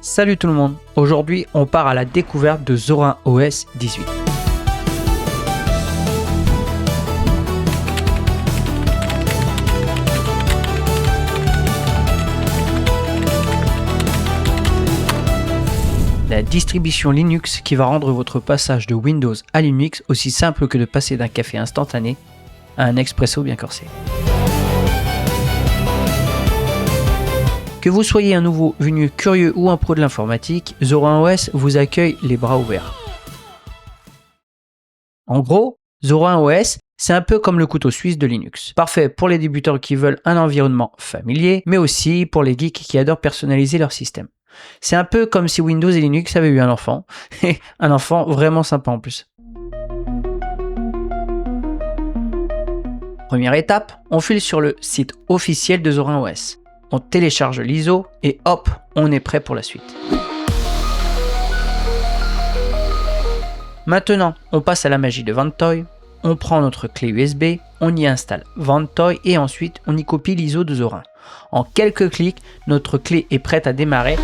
Salut tout le monde, aujourd'hui on part à la découverte de Zorin OS 18. La distribution Linux qui va rendre votre passage de Windows à Linux aussi simple que de passer d'un café instantané à un expresso bien corsé. Que vous soyez un nouveau venu curieux ou un pro de l'informatique, Zorin OS vous accueille les bras ouverts. En gros, Zorin OS, c'est un peu comme le couteau suisse de Linux. Parfait pour les débutants qui veulent un environnement familier, mais aussi pour les geeks qui adorent personnaliser leur système. C'est un peu comme si Windows et Linux avaient eu un enfant, et un enfant vraiment sympa en plus. Première étape, on file sur le site officiel de Zorin OS. On télécharge l'ISO et hop, on est prêt pour la suite. Maintenant, on passe à la magie de Vantoy. On prend notre clé USB, on y installe Vantoy et ensuite on y copie l'ISO de Zorin. En quelques clics, notre clé est prête à démarrer.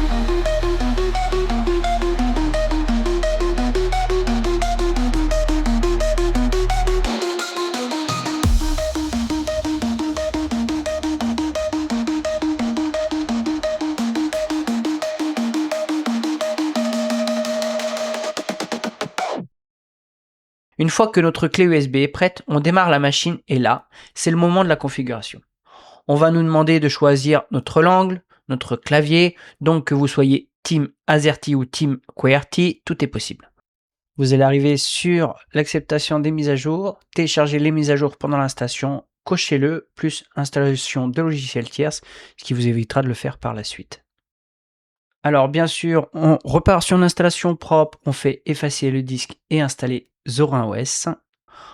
Une fois que notre clé USB est prête, on démarre la machine et là, c'est le moment de la configuration. On va nous demander de choisir notre langue, notre clavier, donc que vous soyez Team AZERTY ou Team QWERTY, tout est possible. Vous allez arriver sur l'acceptation des mises à jour, télécharger les mises à jour pendant l'installation, cochez-le, plus installation de logiciels tierces, ce qui vous évitera de le faire par la suite. Alors bien sûr, on repart sur une installation propre, on fait effacer le disque et installer Zorin OS.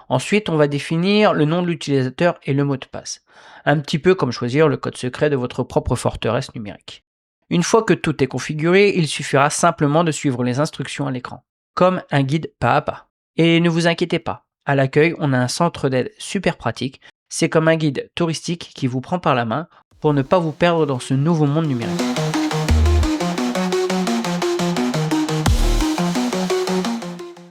Ensuite, on va définir le nom de l'utilisateur et le mot de passe. Un petit peu comme choisir le code secret de votre propre forteresse numérique. Une fois que tout est configuré, il suffira simplement de suivre les instructions à l'écran, comme un guide pas à pas. Et ne vous inquiétez pas, à l'accueil, on a un centre d'aide super pratique. C'est comme un guide touristique qui vous prend par la main pour ne pas vous perdre dans ce nouveau monde numérique.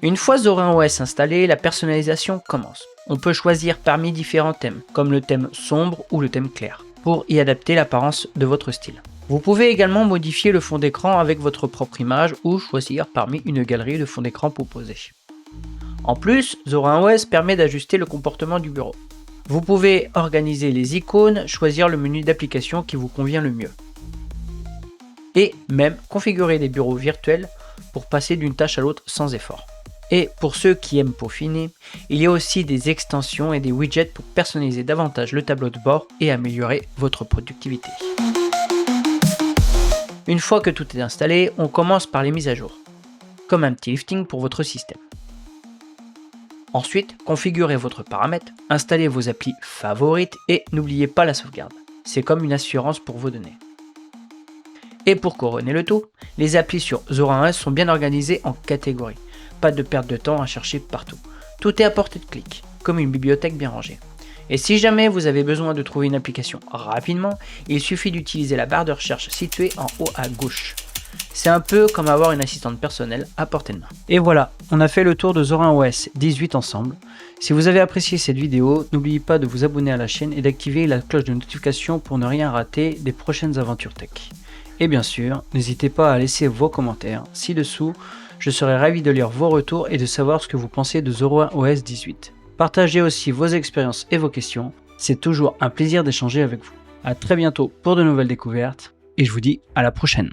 Une fois Zorin OS installé, la personnalisation commence. On peut choisir parmi différents thèmes, comme le thème sombre ou le thème clair, pour y adapter l'apparence de votre style. Vous pouvez également modifier le fond d'écran avec votre propre image ou choisir parmi une galerie de fonds d'écran proposés. En plus, Zorin OS permet d'ajuster le comportement du bureau. Vous pouvez organiser les icônes, choisir le menu d'application qui vous convient le mieux. Et même configurer des bureaux virtuels pour passer d'une tâche à l'autre sans effort. Et pour ceux qui aiment peaufiner, il y a aussi des extensions et des widgets pour personnaliser davantage le tableau de bord et améliorer votre productivité. Une fois que tout est installé, on commence par les mises à jour, comme un petit lifting pour votre système. Ensuite, configurez votre paramètre, installez vos applis favorites et n'oubliez pas la sauvegarde. C'est comme une assurance pour vos données. Et pour couronner le tout, les applis sur Zorin OS sont bien organisées en catégories. Pas de perte de temps à chercher partout. Tout est à portée de clic, comme une bibliothèque bien rangée. Et si jamais vous avez besoin de trouver une application rapidement, il suffit d'utiliser la barre de recherche située en haut à gauche. C'est un peu comme avoir une assistante personnelle à portée de main. Et voilà, on a fait le tour de Zorin OS 18 ensemble. Si vous avez apprécié cette vidéo, n'oubliez pas de vous abonner à la chaîne et d'activer la cloche de notification pour ne rien rater des prochaines aventures tech. Et bien sûr, n'hésitez pas à laisser vos commentaires ci-dessous. Je serai ravi de lire vos retours et de savoir ce que vous pensez de Zorin OS 18. Partagez aussi vos expériences et vos questions, c'est toujours un plaisir d'échanger avec vous. A très bientôt pour de nouvelles découvertes et je vous dis à la prochaine.